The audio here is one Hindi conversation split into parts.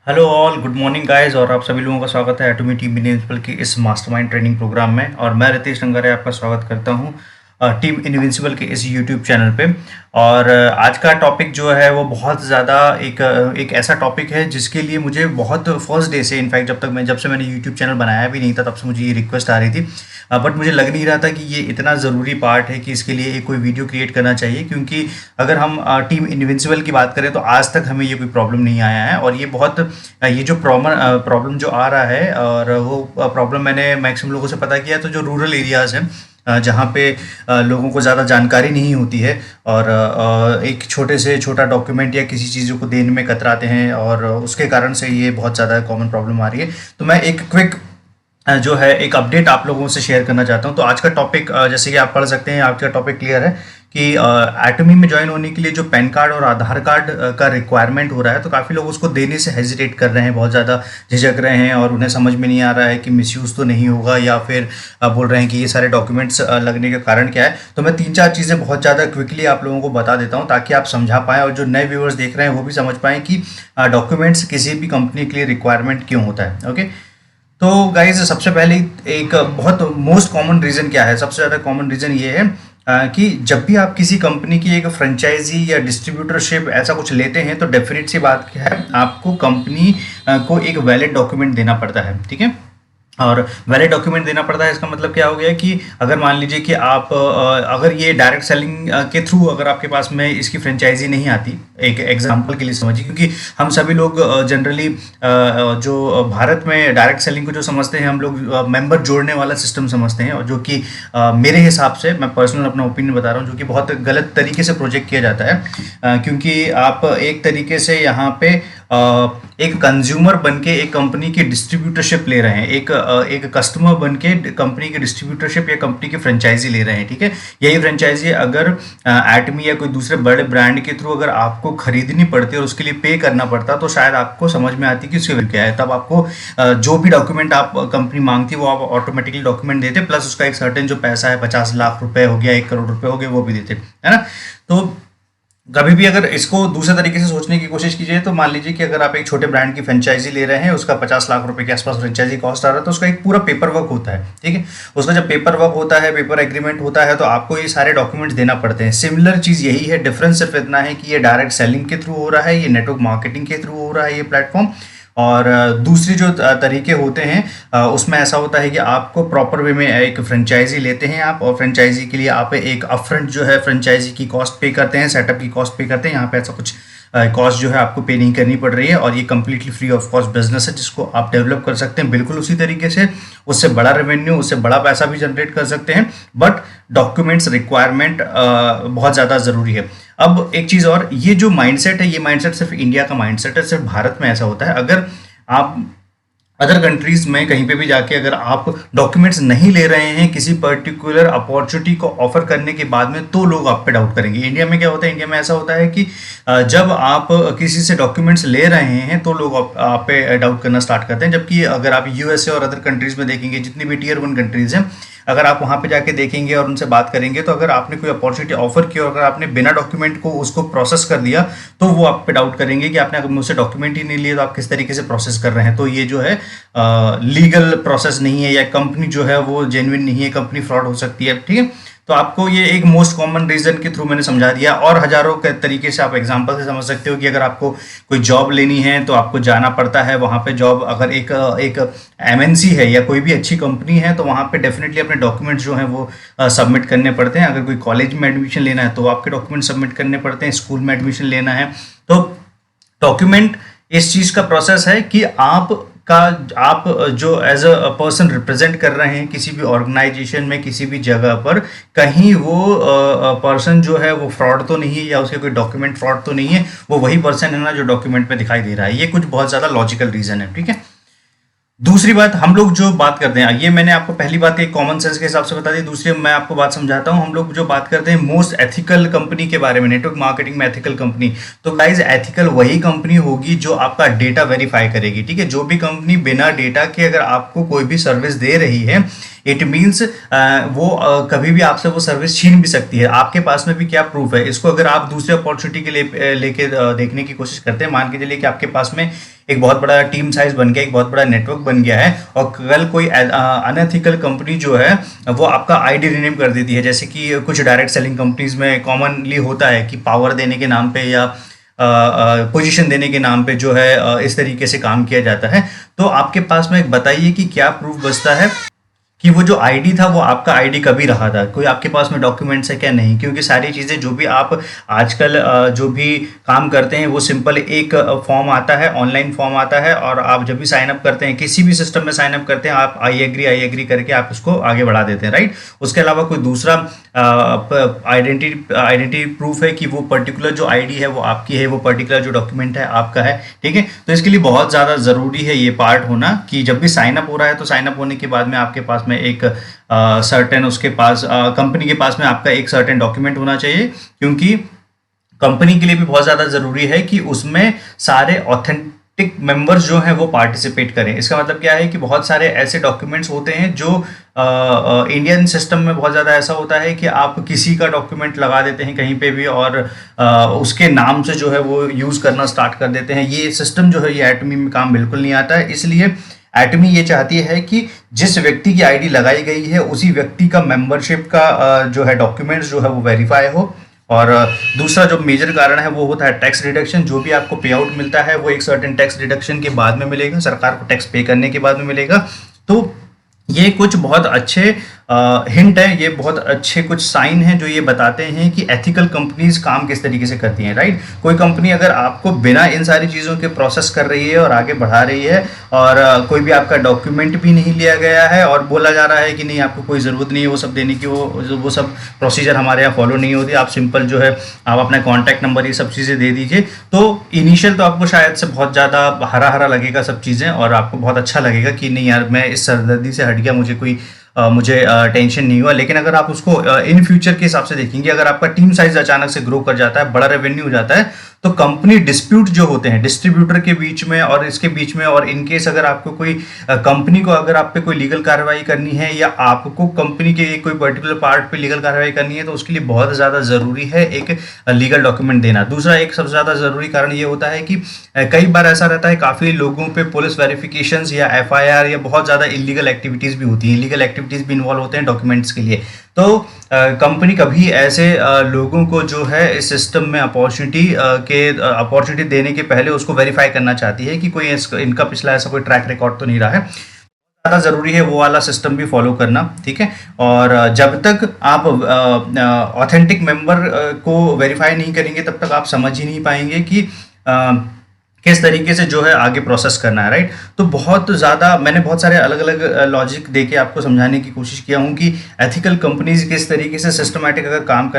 Hello all, good morning guys. और आप सभी लोगों का स्वागत है एटॉमी टीम इनविंसिबल की इस मास्टरमाइंड ट्रेनिंग प्रोग्राम में। और मैं रितेश रंगारे आपका स्वागत करता हूं टीम इनविंसिबल के इस यूट्यूब चैनल पे। और आज का टॉपिक जो है वो बहुत ज़्यादा एक ऐसा टॉपिक है जिसके लिए मुझे बहुत फर्स्ट डे से, इनफैक्ट जब से मैंने यूट्यूब चैनल बनाया भी नहीं था तब से मुझे ये रिक्वेस्ट आ रही थी। बट मुझे लग नहीं रहा था कि ये इतना ज़रूरी पार्ट है कि इसके लिए एक कोई वीडियो क्रिएट करना चाहिए, क्योंकि अगर हम टीम इनविंसिबल की बात करें तो आज तक हमें ये कोई प्रॉब्लम नहीं आया है। और ये बहुत ये जो प्रॉब्लम जो आ रहा है, और वो प्रॉब्लम मैंने मैक्सिमम लोगों से पता किया, तो जो रूरल एरियाज़ हैं जहाँ पे लोगों को ज़्यादा जानकारी नहीं होती है और एक छोटे से छोटा डॉक्यूमेंट या किसी चीज़ों को देने में कतराते हैं, और उसके कारण से ये बहुत ज़्यादा कॉमन प्रॉब्लम आ रही है। तो मैं एक क्विक जो है एक अपडेट आप लोगों से शेयर करना चाहता हूं। तो आज का टॉपिक, जैसे कि आप पढ़ सकते हैं, आज का टॉपिक क्लियर है कि एटॉमी में ज्वाइन होने के लिए जो पैन कार्ड और आधार कार्ड का रिक्वायरमेंट हो रहा है, तो काफ़ी लोग उसको देने से हेजिटेट कर रहे हैं, बहुत ज़्यादा झिझक रहे हैं, और उन्हें समझ में नहीं आ रहा है कि मिसयूज़ तो नहीं होगा, या फिर बोल रहे हैं कि ये सारे डॉक्यूमेंट्स लगने का कारण क्या है। तो मैं 3-4 चीज़ें बहुत ज़्यादा क्विकली आप लोगों को बता देता हूँ, ताकि आप समझा पाएँ और जो नए व्यूअर्स देख रहे हैं वो भी समझ पाएँ कि डॉक्यूमेंट्स किसी भी कंपनी के लिए रिक्वायरमेंट क्यों होता है। ओके, तो गाइज सबसे पहले एक बहुत मोस्ट कॉमन रीज़न क्या है, सबसे ज़्यादा कॉमन रीज़न ये है कि जब भी आप किसी कंपनी की एक फ्रेंचाइजी या डिस्ट्रीब्यूटरशिप ऐसा कुछ लेते हैं, तो डेफिनेट सी बात क्या है, आपको कंपनी को एक वैलिड डॉक्यूमेंट देना पड़ता है। ठीक है, और वैलिड डॉक्यूमेंट देना पड़ता है, इसका मतलब क्या हो गया कि अगर मान लीजिए कि आप अगर ये डायरेक्ट सेलिंग के थ्रू अगर आपके पास में इसकी फ्रेंचाइजी नहीं आती, एक एग्जांपल के लिए समझिए, क्योंकि हम सभी लोग जनरली जो भारत में डायरेक्ट सेलिंग को जो समझते हैं, हम लोग मेंबर जोड़ने वाला सिस्टम समझते हैं, और जो कि मेरे हिसाब से, मैं पर्सनल अपना ओपिनियन बता रहा हूँ, जो कि बहुत गलत तरीके से प्रोजेक्ट किया जाता है। क्योंकि आप एक तरीके से यहाँ पे एक कंज्यूमर बन के एक कंपनी की डिस्ट्रीब्यूटरशिप ले रहे हैं, एक कस्टमर बन के कंपनी की डिस्ट्रीब्यूटरशिप या कंपनी की फ्रेंचाइजी ले रहे हैं। ठीक है, यही फ्रेंचाइजी अगर एटमी या कोई दूसरे बड़े ब्रांड के थ्रू अगर आपको खरीदनी पड़ती और उसके लिए पे करना पड़ता, तो शायद आपको समझ में आती कि उसकी वैल्यू क्या है। तब आपको जो भी डॉक्यूमेंट आप कंपनी मांगती है वो आप ऑटोमेटिकली डॉक्यूमेंट देते, प्लस उसका एक सर्टेन जो पैसा है, 50 लाख रुपए हो गया, 1 करोड़ रुपए हो गए, वो भी देते, है ना। तो कभी भी अगर इसको दूसरे तरीके से सोचने की कोशिश कीजिए, तो मान लीजिए कि अगर आप एक छोटे ब्रांड की फ्रेंचाइजी ले रहे हैं, उसका 50 लाख रुपए के आसपास फ्रेंचाइजी कॉस्ट आ रहा है, तो उसका एक पूरा पेपर वर्क होता है। ठीक है, उसका जब पेपर वर्क होता है, पेपर एग्रीमेंट होता है, तो आपको ये सारे डॉक्यूमेंट्स देना पड़ते हैं। सिमिलर चीज़ यही है, डिफरेंस सिर्फ इतना है कि ये डायरेक्ट सेलिंग के थ्रू हो रहा है, ये नेटवर्क मार्केटिंग के थ्रू हो रहा है ये प्लेटफॉर्म। और दूसरी जो तरीके होते हैं उसमें ऐसा होता है कि आपको प्रॉपर वे में एक फ्रेंचाइजी लेते हैं आप, और फ्रेंचाइजी के लिए आप एक अपफ्रंट जो है फ्रेंचाइजी की कॉस्ट पे करते हैं, सेटअप की कॉस्ट पे करते हैं। यहाँ पे ऐसा कुछ कॉस्ट जो है आपको पे नहीं करनी पड़ रही है, और ये completely free of cost business है, जिसको आप डेवलप कर सकते हैं बिल्कुल उसी तरीके से, उससे बड़ा रेवेन्यू, उससे बड़ा पैसा भी जनरेट कर सकते हैं। बट डॉक्यूमेंट्स रिक्वायरमेंट बहुत ज़्यादा ज़रूरी है। अब एक चीज़ और, ये जो माइंडसेट है, ये माइंडसेट सिर्फ इंडिया का माइंडसेट है, सिर्फ भारत में ऐसा होता है। अगर आप अदर कंट्रीज में कहीं पे भी जाके अगर आप डॉक्यूमेंट्स नहीं ले रहे हैं किसी पर्टिकुलर अपॉर्चुनिटी को ऑफर करने के बाद में, तो लोग आप पे डाउट करेंगे। इंडिया में क्या होता है, इंडिया में ऐसा होता है कि जब आप किसी से डॉक्यूमेंट्स ले रहे हैं तो लोग आप पे डाउट करना स्टार्ट करते हैं। जबकि अगर आप यूएसए और अदर कंट्रीज में देखेंगे, जितनी भी टियर 1 कंट्रीज हैं, अगर आप वहाँ पे जाके देखेंगे और उनसे बात करेंगे, तो अगर आपने कोई अपॉर्चुनिटी ऑफर की और अगर आपने बिना डॉक्यूमेंट को उसको प्रोसेस कर दिया, तो वो आप पे डाउट करेंगे कि आपने अगर मुझसे डॉक्यूमेंट ही नहीं लिए तो आप किस तरीके से प्रोसेस कर रहे हैं। तो ये जो है लीगल प्रोसेस नहीं है, या कंपनी जो है वो जेन्युइन नहीं है, कंपनी फ्रॉड हो सकती है। ठीक है, तो आपको ये एक मोस्ट कॉमन रीजन के थ्रू मैंने समझा दिया, और हजारों के तरीके से आप एग्जांपल से समझ सकते हो कि अगर आपको कोई जॉब लेनी है तो आपको जाना पड़ता है वहाँ पे। जॉब अगर एक एमएनसी है या कोई भी अच्छी कंपनी है, तो वहाँ पे डेफिनेटली अपने डॉक्यूमेंट्स जो हैं वो सबमिट करने पड़ते हैं। अगर कोई कॉलेज में एडमिशन लेना है तो आपके डॉक्यूमेंट सबमिट करने पड़ते हैं, स्कूल में एडमिशन लेना है, तो डॉक्यूमेंट इस चीज़ का प्रोसेस है कि आप जो एज अ पर्सन रिप्रेजेंट कर रहे हैं किसी भी ऑर्गेनाइजेशन में, किसी भी जगह पर, कहीं वो पर्सन जो है वो फ्रॉड तो नहीं है, या उसके कोई डॉक्यूमेंट फ्रॉड तो नहीं है, वो वही पर्सन है ना जो डॉक्यूमेंट पे दिखाई दे रहा है। ये कुछ बहुत ज़्यादा लॉजिकल रीज़न है। ठीक है, दूसरी बात, हम लोग जो बात करते हैं, ये मैंने आपको पहली बात एक कॉमन सेंस के हिसाब से बता दी। दूसरी मैं आपको बात समझाता हूँ, हम लोग जो बात करते हैं मोस्ट एथिकल कंपनी के बारे में, नेटवर्क मार्केटिंग में एथिकल कंपनी, तो गाइज एथिकल वही कंपनी होगी जो आपका डेटा वेरीफाई करेगी। ठीक है, जो भी कंपनी बिना डेटा के अगर आपको कोई भी सर्विस दे रही है, इट मीन्स वो कभी भी आपसे वो सर्विस छीन भी सकती है। आपके पास में भी क्या प्रूफ है? इसको अगर आप दूसरे अपॉर्चुनिटी के लिए लेके देखने की कोशिश करते हैं, मान के चलिए कि आपके पास में एक बहुत बड़ा टीम साइज बन गया, एक बहुत बड़ा नेटवर्क बन गया है, और कल कोई अनएथिकल कंपनी जो है वो आपका आईडी रिनेम कर देती है। जैसे कि कुछ डायरेक्ट सेलिंग कंपनीज में कॉमनली होता है कि पावर देने के नाम पे या पोजीशन देने के नाम पे जो है इस तरीके से काम किया जाता है। तो आपके पास में बताइए कि क्या प्रूफ बचता है कि वो जो आईडी था वो आपका आईडी कभी रहा था? कोई आपके पास में डॉक्यूमेंट्स है क्या? नहीं, क्योंकि सारी चीज़ें जो भी आप आजकल जो भी काम करते हैं वो सिंपल एक फॉर्म आता है, ऑनलाइन फॉर्म आता है, और आप जब भी साइन अप करते हैं, किसी भी सिस्टम में साइन अप करते हैं, आप आई एग्री करके आप उसको आगे बढ़ा देते हैं, राइट? उसके अलावा कोई दूसरा आइडेंटिटी प्रूफ है कि वो पर्टिकुलर जो आईडी है वो आपकी है, वो पर्टिकुलर जो डॉक्यूमेंट है आपका है, ठीक है? तो इसके लिए बहुत ज़्यादा ज़रूरी है ये पार्ट होना कि जब भी साइन अप हो रहा है तो साइन अप होने के बाद में आपके पास में एक सर्टेन उसके पास कंपनी के पास में आपका एक सर्टेन डॉक्यूमेंट होना चाहिए, क्योंकि कंपनी के लिए भी बहुत ज़्यादा ज़रूरी है कि उसमें सारे ऑथेंटिक मेंबर्स जो हैं वो पार्टिसिपेट करें। इसका मतलब क्या है कि बहुत सारे ऐसे डॉक्यूमेंट्स होते हैं जो इंडियन सिस्टम में बहुत ज़्यादा ऐसा होता है कि आप किसी का डॉक्यूमेंट लगा देते हैं कहीं पे भी, और उसके नाम से जो है वो यूज़ करना स्टार्ट कर देते हैं। ये सिस्टम जो है ये एटमी में काम बिल्कुल नहीं आता है। इसलिए एटमी ये चाहती है कि जिस व्यक्ति की आईडी लगाई गई है उसी व्यक्ति का मेंबरशिप का जो है डॉक्यूमेंट्स जो है वो वेरीफाई हो। और दूसरा जो मेजर कारण है वो होता है टैक्स डिडक्शन। जो भी आपको पे आउट मिलता है वो एक सर्टेन टैक्स डिडक्शन के बाद में मिलेगा, सरकार को टैक्स पे करने के बाद में मिलेगा। तो ये कुछ बहुत अच्छे हिंट है, ये बहुत अच्छे कुछ साइन हैं जो ये बताते हैं कि एथिकल कंपनीज काम किस तरीके से करती हैं, राइट? कोई कंपनी अगर आपको बिना इन सारी चीज़ों के प्रोसेस कर रही है और आगे बढ़ा रही है, और कोई भी आपका डॉक्यूमेंट भी नहीं लिया गया है और बोला जा रहा है कि नहीं आपको कोई ज़रूरत नहीं है वो सब देने की, वो सब प्रोसीजर हमारे यहाँ फॉलो नहीं होती, आप सिंपल जो है आप अपना कॉन्टैक्ट नंबर ये सब चीज़ें दे दीजिए, तो इनिशियल तो आपको शायद से बहुत ज़्यादा हरा हरा लगेगा सब चीज़ें, और आपको बहुत अच्छा लगेगा कि नहीं यार मैं इस सरदर्दी से हट गया, मुझे टेंशन नहीं हुआ। लेकिन अगर आप उसको इन फ्यूचर के हिसाब से देखेंगे, अगर आपका टीम साइज अचानक से ग्रो कर जाता है, बड़ा रेवेन्यू हो जाता है, तो कंपनी डिस्प्यूट जो होते हैं डिस्ट्रीब्यूटर के बीच में और इसके बीच में, और इनकेस अगर आपको कोई कंपनी को अगर आप पे कोई लीगल कार्रवाई करनी है या आपको कंपनी के कोई पर्टिकुलर पार्ट पे लीगल कार्रवाई करनी है, तो उसके लिए बहुत ज़्यादा ज़रूरी है एक लीगल डॉक्यूमेंट देना। दूसरा एक सबसे ज़्यादा ज़रूरी कारण ये होता है कि कई बार ऐसा रहता है काफ़ी लोगों पे पुलिस वेरिफिकेशंस या एफआईआर या बहुत ज़्यादा इलीगल एक्टिविटीज़ भी होती हैं, इलीगल एक्टिविटीज़ भी इन्वॉल्व होते हैं डॉक्यूमेंट्स के लिए। तो कंपनी कभी ऐसे लोगों को जो है इस सिस्टम में अपॉर्चुनिटी देने के पहले उसको वेरीफाई करना चाहती है कि कोई इनका पिछला ऐसा कोई ट्रैक रिकॉर्ड तो नहीं रहा है। ज़्यादा ज़रूरी है वो वाला सिस्टम भी फॉलो करना, ठीक है? और जब तक आप ऑथेंटिक मेंबर को वेरीफाई नहीं करेंगे तब तक आप समझ ही नहीं पाएंगे कि किस तरीके से जो है आगे प्रोसेस करना है, राइट? तो बहुत ज़्यादा मैंने बहुत सारे अलग अलग लॉजिक देके आपको समझाने की कोशिश किया हूँ कि एथिकल कंपनीज किस तरीके से सिस्टमैटिक अगर काम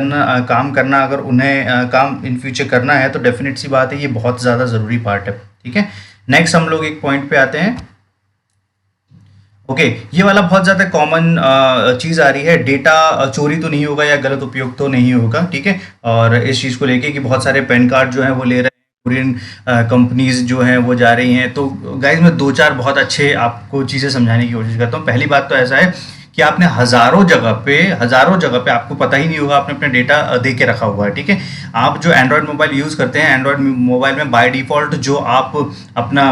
करना अगर उन्हें काम इन फ्यूचर करना है तो डेफिनेट सी बात है ये बहुत ज़्यादा ज़रूरी पार्ट है, ठीक है? नेक्स्ट हम लोग एक पॉइंट पे आते हैं। ओके, ये वाला बहुत ज़्यादा कॉमन चीज़ आ रही है, डेटा चोरी तो नहीं होगा या गलत उपयोग तो नहीं होगा, ठीक है? और इस चीज़ को लेके कि बहुत सारे पैन कार्ड जो हैं वो ले रहे हैं कोरियन कंपनीज जो हैं वो जा रही हैं। तो गाइज मैं दो चार बहुत अच्छे आपको चीज़ें समझाने की कोशिश करता हूँ। पहली बात तो ऐसा है कि आपने हज़ारों जगह पे आपको पता ही नहीं होगा आपने अपना डेटा दे के रखा हुआ है, ठीक है? आप जो एंड्रॉयड मोबाइल यूज़ करते हैं, एंड्रॉयड मोबाइल में बाय डिफ़ॉल्ट जो आप अपना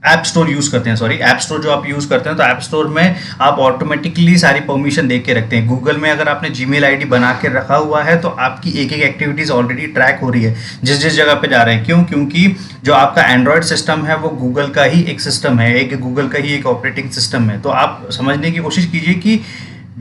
ऐप स्टोर यूज़ करते हैं, ऐप स्टोर जो आप यूज़ करते हैं, तो ऐप स्टोर में आप ऑटोमेटिकली सारी परमिशन दे के रखते हैं। गूगल में अगर आपने जीमेल आईडी बना के रखा हुआ है तो आपकी एक एक एक्टिविटीज़ ऑलरेडी ट्रैक हो रही है जिस जिस जगह पे जा रहे हैं। क्यों? क्योंकि जो आपका एंड्रॉयड सिस्टम है वो गूगल का ही एक सिस्टम है, गूगल का ही एक ऑपरेटिंग सिस्टम है। तो आप समझने की कोशिश कीजिए कि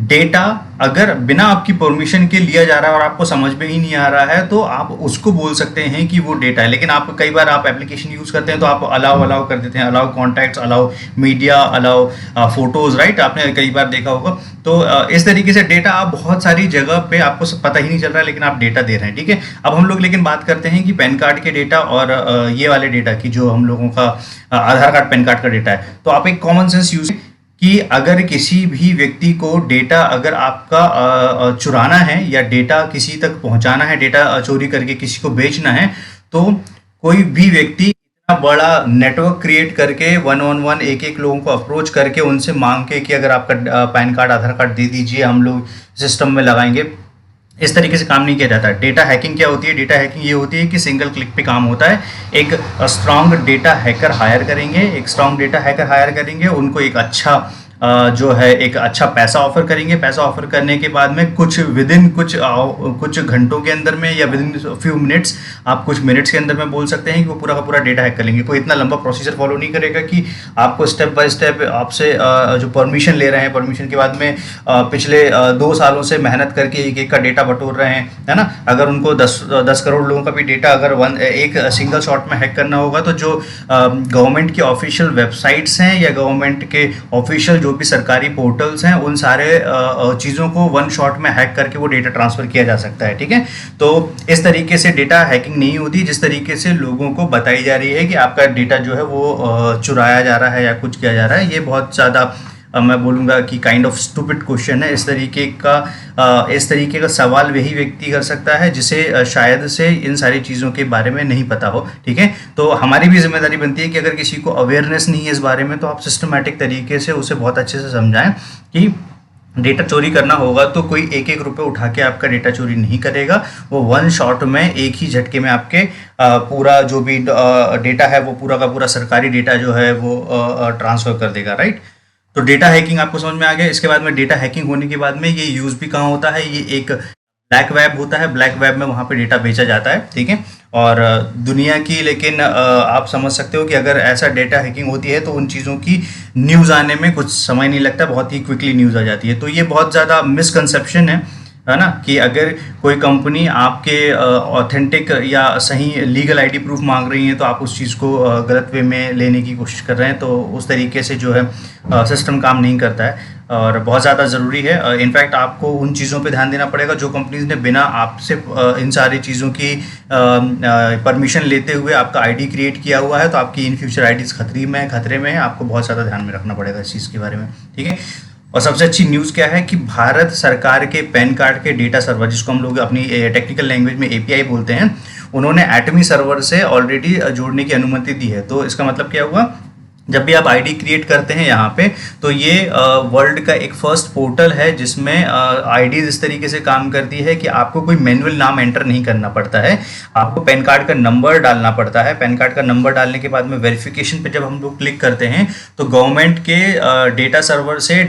डेटा अगर बिना आपकी परमिशन के लिया जा रहा है और आपको समझ में ही नहीं आ रहा है तो आप उसको बोल सकते हैं कि वो डेटा है। लेकिन आप कई बार आप एप्लीकेशन यूज़ करते हैं तो आप अलाउ कर देते हैं, allow contacts, allow media, allow photos, right? आपने कई बार देखा होगा। तो इस तरीके से डेटा आप बहुत सारी जगह पे आपको पता ही नहीं चल रहा है लेकिन आप डेटा दे रहे हैं, ठीक है? अब हम लोग लेकिन बात करते हैं कि पैन कार्ड के डेटा और ये वाले डेटा की, जो हम लोगों का आधार कार्ड पैन कार्ड का डेटा है। तो आप एक कॉमन सेंस यूज कि अगर किसी भी व्यक्ति को डेटा अगर आपका चुराना है या डेटा किसी तक पहुंचाना है, डेटा चोरी करके किसी को बेचना है, तो कोई भी व्यक्ति बड़ा नेटवर्क क्रिएट करके वन ऑन वन एक एक लोगों को अप्रोच करके उनसे मांग के कि अगर आपका पैन कार्ड आधार कार्ड दे दीजिए, हम लोग सिस्टम में लगाएंगे, इस तरीके से काम नहीं किया जाता है। डेटा हैकिंग क्या होती है? डेटा हैकिंग ये होती है कि सिंगल क्लिक पे काम होता है। एक स्ट्रांग डेटा हैकर हायर करेंगे, उनको एक अच्छा जो है एक अच्छा पैसा ऑफर करेंगे। पैसा ऑफर करने के बाद में कुछ विदिन कुछ घंटों के अंदर में या विदिन फ्यू मिनट्स, आप कुछ मिनट्स के अंदर में बोल सकते हैं कि वो पूरा का पूरा डेटा हैक कर लेंगे। कोई इतना लंबा प्रोसीजर फॉलो नहीं करेगा कि आपको स्टेप बाय स्टेप आपसे जो परमिशन ले रहे हैं, परमिशन के बाद में पिछले 2 सालों से मेहनत करके एक एक का डेटा बटोर रहे हैं, है ना। अगर उनको 10 करोड़ लोगों का भी डेटा अगर एक सिंगल शॉट में हैक करना होगा, तो जो गवर्नमेंट की ऑफिशियल वेबसाइट्स हैं या गवर्नमेंट के ऑफिशियल जो भी सरकारी पोर्टल्स हैं, उन सारे चीज़ों को वन शॉट में हैक करके वो डेटा ट्रांसफ़र किया जा सकता है। ठीक है, तो इस तरीके से डेटा हैकिंग नहीं होती जिस तरीके से लोगों को बताई जा रही है कि आपका डेटा जो है वो चुराया जा रहा है या कुछ किया जा रहा है। ये बहुत ज़्यादा मैं बोलूँगा कि काइंड ऑफ स्टूपिड क्वेश्चन है। इस तरीके का सवाल वही व्यक्ति कर सकता है जिसे शायद से इन सारी चीज़ों के बारे में नहीं पता हो। ठीक है, तो हमारी भी जिम्मेदारी बनती है कि अगर किसी को अवेयरनेस नहीं है इस बारे में, तो आप सिस्टमेटिक तरीके से उसे बहुत अच्छे से समझाएं कि डेटा चोरी करना होगा तो कोई एक एक रुपये उठा के आपका डेटा चोरी नहीं करेगा। वो वन शॉट में एक ही झटके में आपके पूरा जो भी डेटा है वो पूरा का पूरा सरकारी डेटा जो है वो ट्रांसफ़र कर देगा। राइट, तो डेटा हैकिंग आपको समझ में आ गया। इसके बाद में डेटा हैकिंग होने के बाद में ये यूज़ भी कहाँ होता है? ये एक ब्लैक वेब होता है। ब्लैक वेब में वहाँ पे डेटा बेचा जाता है। ठीक है, और दुनिया की, लेकिन आप समझ सकते हो कि अगर ऐसा डेटा हैकिंग होती है तो उन चीज़ों की न्यूज़ आने में कुछ समय नहीं लगता, बहुत ही क्विकली न्यूज़ आ जाती है। तो ये बहुत ज़्यादा मिसकंसेप्शन है ना, कि अगर कोई कंपनी आपके ऑथेंटिक या सही लीगल आईडी प्रूफ मांग रही है तो आप उस चीज़ को गलत वे में लेने की कोशिश कर रहे हैं, तो उस तरीके से जो है सिस्टम काम नहीं करता है और बहुत ज़्यादा ज़रूरी है। इनफैक्ट आपको उन चीज़ों पे ध्यान देना पड़ेगा जो कंपनीज ने बिना आपसे इन सारी चीज़ों की परमिशन लेते हुए आपका आईडी क्रिएट किया हुआ है, तो आपकी इन फ्यूचर आईडीज़ खतरे में है। आपको बहुत ज़्यादा ध्यान में रखना पड़ेगा इस चीज़ के बारे में। ठीक है, और सबसे अच्छी न्यूज़ क्या है कि भारत सरकार के पैन कार्ड के डेटा सर्वर, जिसको हम लोग अपनी टेक्निकल लैंग्वेज में एपीआई बोलते हैं, उन्होंने एटमी सर्वर से ऑलरेडी जोड़ने की अनुमति दी है। तो इसका मतलब क्या हुआ? जब भी आप आईडी क्रिएट करते हैं यहाँ पे, तो ये वर्ल्ड का एक फर्स्ट पोर्टल है जिसमें आईडी इस तरीके से काम करती है कि आपको कोई मैनुअल नाम एंटर नहीं करना पड़ता है, आपको पैन कार्ड का नंबर डालना पड़ता है। पैन कार्ड का नंबर डालने के बाद में वेरिफिकेशन पे जब हम लोग क्लिक करते हैं तो गवर्नमेंट के डेटा सर्वर से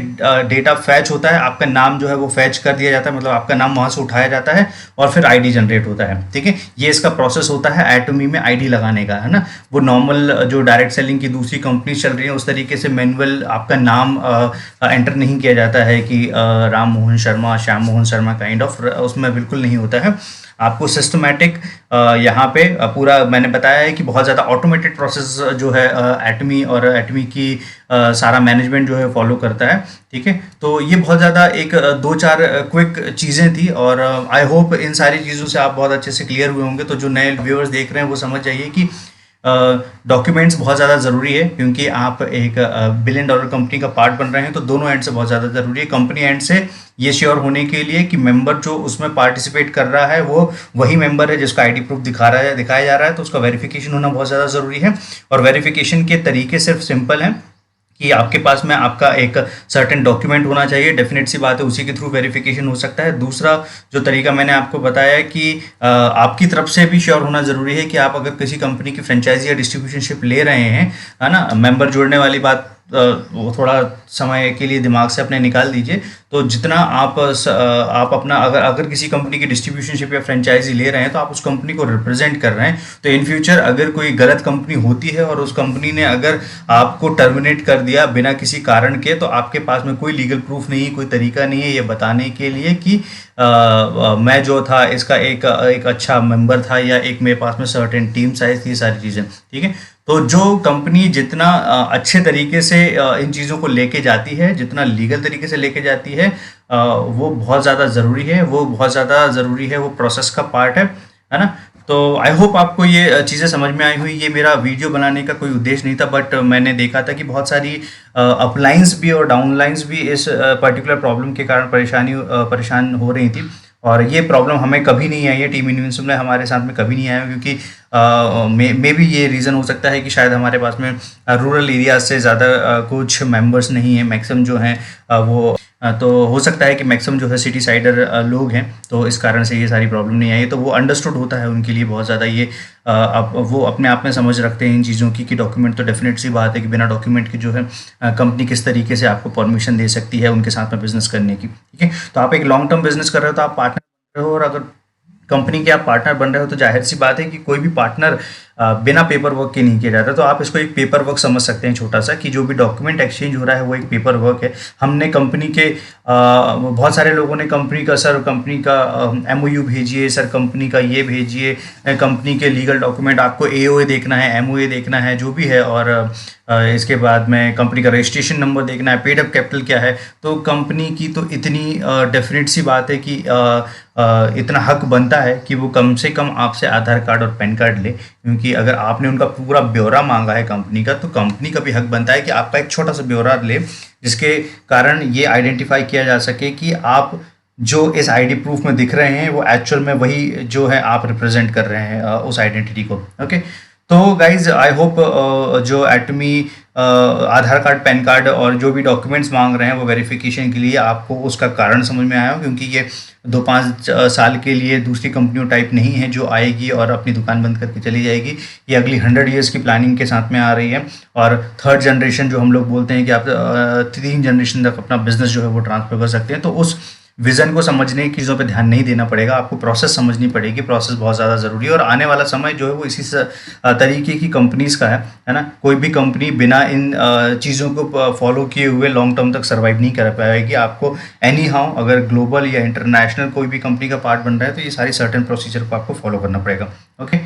डेटा फैच होता है, आपका नाम जो है वो फैच कर दिया जाता है, मतलब आपका नाम वहाँ से उठाया जाता है और फिर आईडी जनरेट होता है। ठीक है, ये इसका प्रोसेस होता है एटमी में आईडी लगाने का, है ना। वो नॉर्मल जो डायरेक्ट सेलिंग की दूसरी कंपनी चल रही है उस तरीके से मैनुअल आपका नाम एंटर नहीं किया जाता है कि राम मोहन शर्मा, श्याम मोहन शर्मा काइंड ऑफ, उसमें बिल्कुल नहीं होता है। आपको सिस्टमैटिक यहाँ पे पूरा मैंने बताया है कि बहुत ज़्यादा ऑटोमेटेड प्रोसेस जो है एटमी और एटमी की सारा मैनेजमेंट जो है फॉलो करता है। ठीक है, तो ये बहुत ज़्यादा एक 2-4 क्विक चीज़ें थी और आई होप इन सारी चीज़ों से आप बहुत अच्छे से क्लियर हुए होंगे। तो जो नए व्यूअर्स देख रहे हैं वो समझ जाइए कि डॉक्यूमेंट्स बहुत ज़्यादा ज़रूरी है, क्योंकि आप एक $1 बिलियन कंपनी का पार्ट बन रहे हैं, तो दोनों एंड से बहुत ज़्यादा ज़रूरी है। कंपनी एंड से ये श्योर होने के लिए कि मेंबर जो उसमें पार्टिसिपेट कर रहा है वो वही मेंबर है जिसका आईडी प्रूफ दिखाया जा रहा है, तो उसका वेरिफिकेशन होना बहुत ज़्यादा ज़रूरी है। और वेरिफिकेशन के तरीके सिर्फ सिंपल हैं कि आपके पास में आपका एक सर्टेन डॉक्यूमेंट होना चाहिए, डेफिनेट सी बात है, उसी के थ्रू वेरिफिकेशन हो सकता है। दूसरा जो तरीका मैंने आपको बताया कि आपकी तरफ से भी श्योर होना ज़रूरी है कि आप अगर किसी कंपनी की फ्रेंचाइजी या डिस्ट्रीब्यूशनशिप ले रहे हैं, है ना, मेंबर जोड़ने वाली बात वो थोड़ा समय के लिए दिमाग से अपने निकाल दीजिए। तो जितना आप अपना अगर किसी कंपनी की डिस्ट्रीब्यूशनशिप या फ्रेंचाइजी ले रहे हैं तो आप उस कंपनी को रिप्रेजेंट कर रहे हैं। तो इन फ्यूचर अगर कोई गलत कंपनी होती है और उस कंपनी ने अगर आपको टर्मिनेट कर दिया बिना किसी कारण के, तो आपके पास में कोई लीगल प्रूफ नहीं, कोई तरीका नहीं है ये बताने के लिए कि मैं जो था इसका एक अच्छा मेंबर था या एक मेरे पास में सर्टेन टीम साइज थी, सारी चीज़ें। ठीक है, तो जो कंपनी जितना अच्छे तरीके से इन चीज़ों को लेके जाती है, जितना लीगल तरीके से लेके जाती है, वो बहुत ज़्यादा ज़रूरी है, वो प्रोसेस का पार्ट है ना। तो आई होप आपको ये चीज़ें समझ में आई हुई। ये मेरा वीडियो बनाने का कोई उद्देश्य नहीं था, बट मैंने देखा था कि बहुत सारी अपलाइंस भी और डाउनलाइंस भी इस पर्टिकुलर प्रॉब्लम के कारण परेशान हो रही थी। और ये प्रॉब्लम हमें कभी नहीं आई है, टीम इन्विंसिबल में हमारे साथ में कभी नहीं आया, क्योंकि मे बी ये रीज़न हो सकता है कि शायद हमारे पास में रूरल एरियाज से ज़्यादा कुछ मेंबर्स नहीं हैं, मैक्सिमम जो हैं वो तो हो सकता है कि मैक्सिमम जो है सिटी साइडर लोग हैं, तो इस कारण से ये सारी प्रॉब्लम नहीं आई। तो वो अंडरस्टूड होता है उनके लिए बहुत ज़्यादा ये, अब वो अपने आप में समझ रखते हैं इन चीज़ों की कि डॉक्यूमेंट तो डेफिनेट सी बात है कि बिना डॉक्यूमेंट के जो है कंपनी किस तरीके से आपको परमिशन दे सकती है उनके साथ में बिजनेस करने की। ठीक है, तो आप एक लॉन्ग टर्म बिजनेस कर रहे हो तो आप पार्टनर बन रहे हो, और अगर कंपनी के आप पार्टनर बन रहे हो तो जाहिर सी बात है कि कोई भी पार्टनर बिना पेपर वर्क के नहीं किया जाता। तो आप इसको एक पेपर वर्क समझ सकते हैं छोटा सा, कि जो भी डॉक्यूमेंट एक्सचेंज हो रहा है वो एक पेपर वर्क है। हमने कंपनी के बहुत सारे लोगों ने कंपनी का, सर कंपनी का एमओयू भेजिए, सर कंपनी का ये भेजिए, कंपनी के लीगल डॉक्यूमेंट, आपको एओए देखना है, एमओए देखना है, जो भी है, और इसके बाद में कंपनी का रजिस्ट्रेशन नंबर देखना है, पेड अप कैपिटल क्या है। तो कंपनी की तो इतनी डेफिनेट सी बात है कि इतना हक बनता है कि वो कम से कम आपसे आधार कार्ड और पैन कार्ड ले, क्योंकि अगर आपने उनका पूरा ब्यौरा मांगा है कंपनी का, तो कंपनी का भी हक बनता है कि आपका एक छोटा सा ब्यौरा ले, जिसके कारण ये आइडेंटिफाई किया जा सके कि आप जो इस आईडी प्रूफ में दिख रहे हैं वो एक्चुअल में वही जो है आप रिप्रेजेंट कर रहे हैं उस आइडेंटिटी को। ओके, तो गाइज आई होप जो एटमी आधार कार्ड, पैन कार्ड और जो भी डॉक्यूमेंट्स मांग रहे हैं वो वेरिफिकेशन के लिए, आपको उसका कारण समझ में आया हो, क्योंकि ये 2-5 साल के लिए दूसरी कंपनियों टाइप नहीं है जो आएगी और अपनी दुकान बंद करके चली जाएगी। ये अगली 100 ईयर्स की प्लानिंग के साथ में आ रही है, और थर्ड जनरेशन जो हम लोग बोलते हैं कि आप 3 जनरेशन तक अपना बिजनेस जो है वो ट्रांसफर कर सकते हैं। तो उस विज़न को समझने की चीज़ों पे ध्यान नहीं देना पड़ेगा, आपको प्रोसेस समझनी पड़ेगी। प्रोसेस बहुत ज़्यादा ज़रूरी है, और आने वाला समय जो है वो इसी तरीके की कंपनीज़ का है ना। कोई भी कंपनी बिना इन चीज़ों को फॉलो किए हुए लॉन्ग टर्म तक सर्वाइव नहीं कर पाएगी। आपको एनी हाउ अगर ग्लोबल या इंटरनेशनल कोई भी कंपनी का पार्ट बन रहा है तो ये सारी सर्टेन प्रोसीजर को आपको फॉलो करना पड़ेगा। Okay,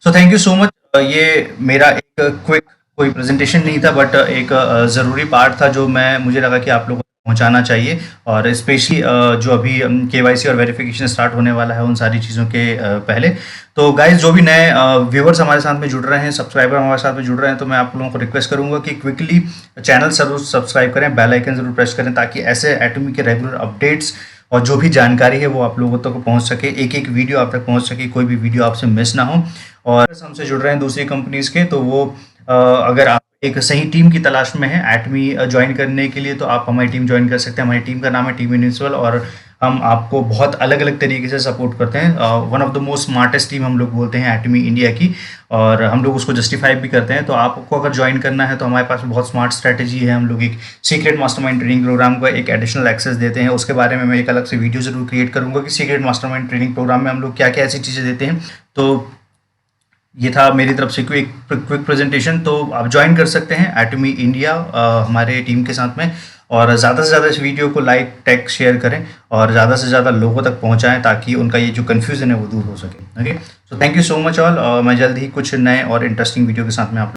so thank you so much. ये मेरा एक क्विक कोई प्रेजेंटेशन नहीं था, बट एक ज़रूरी पार्ट था जो मुझे लगा कि आप लोगों को पहुंचाना चाहिए, और स्पेशली जो अभी केवाईसी और वेरिफिकेशन स्टार्ट होने वाला है उन सारी चीज़ों के पहले। तो गाइज, जो भी नए व्यूवर्स हमारे साथ में जुड़ रहे हैं, सब्सक्राइबर हमारे साथ में जुड़ रहे हैं, तो मैं आप लोगों को रिक्वेस्ट करूंगा कि क्विकली चैनल जरूर सब्सक्राइब करें, बेल आइकन जरूर प्रेस करें, ताकि ऐसे एटमी के रेगुलर अपडेट्स और जो भी जानकारी है वो आप लोगों तक पहुंच सके, एक एक वीडियो आप तक पहुंच सके, कोई भी वीडियो आपसे मिस ना हो। और हमसे जुड़ रहे हैं दूसरी कंपनीज़ के, तो वो अगर आप एक सही टीम की तलाश में है एटमी ज्वाइन करने के लिए, तो आप हमारी टीम ज्वाइन कर सकते हैं। हमारी टीम का नाम है टीम इन्विंसिबल, और हम आपको बहुत अलग अलग तरीके से सपोर्ट करते हैं। One of the most smartest team हम लोग बोलते हैं एटमी इंडिया की, और हम लोग उसको जस्टिफाई भी करते हैं। तो आपको अगर ज्वाइन करना है तो हमारे पास बहुत स्मार्ट स्ट्रैटेजी है। हम लोग एक सीक्रेट मास्टरमाइंड ट्रेनिंग प्रोग्राम को एक एडिशनल एक्सेस देते हैं, उसके बारे में मैं एक अलग से वीडियो जरूर क्रिएट करूँगा कि सीक्रेट मास्टरमाइंड ट्रेनिंग प्रोग्राम में हम लोग क्या क्या ऐसी चीज़ें देते हैं। तो ये था मेरी तरफ से क्विक प्रेजेंटेशन। तो आप ज्वाइन कर सकते हैं एटमी इंडिया हमारे टीम के साथ में, और ज़्यादा से ज़्यादा इस वीडियो को लाइक, टैग, शेयर करें, और ज़्यादा से ज़्यादा लोगों तक पहुंचाएं, ताकि उनका ये जो कन्फ्यूज़न है वो दूर हो सके। Okay, so thank you so much all. मैं जल्द ही कुछ नए और इंटरेस्टिंग वीडियो के साथ में आप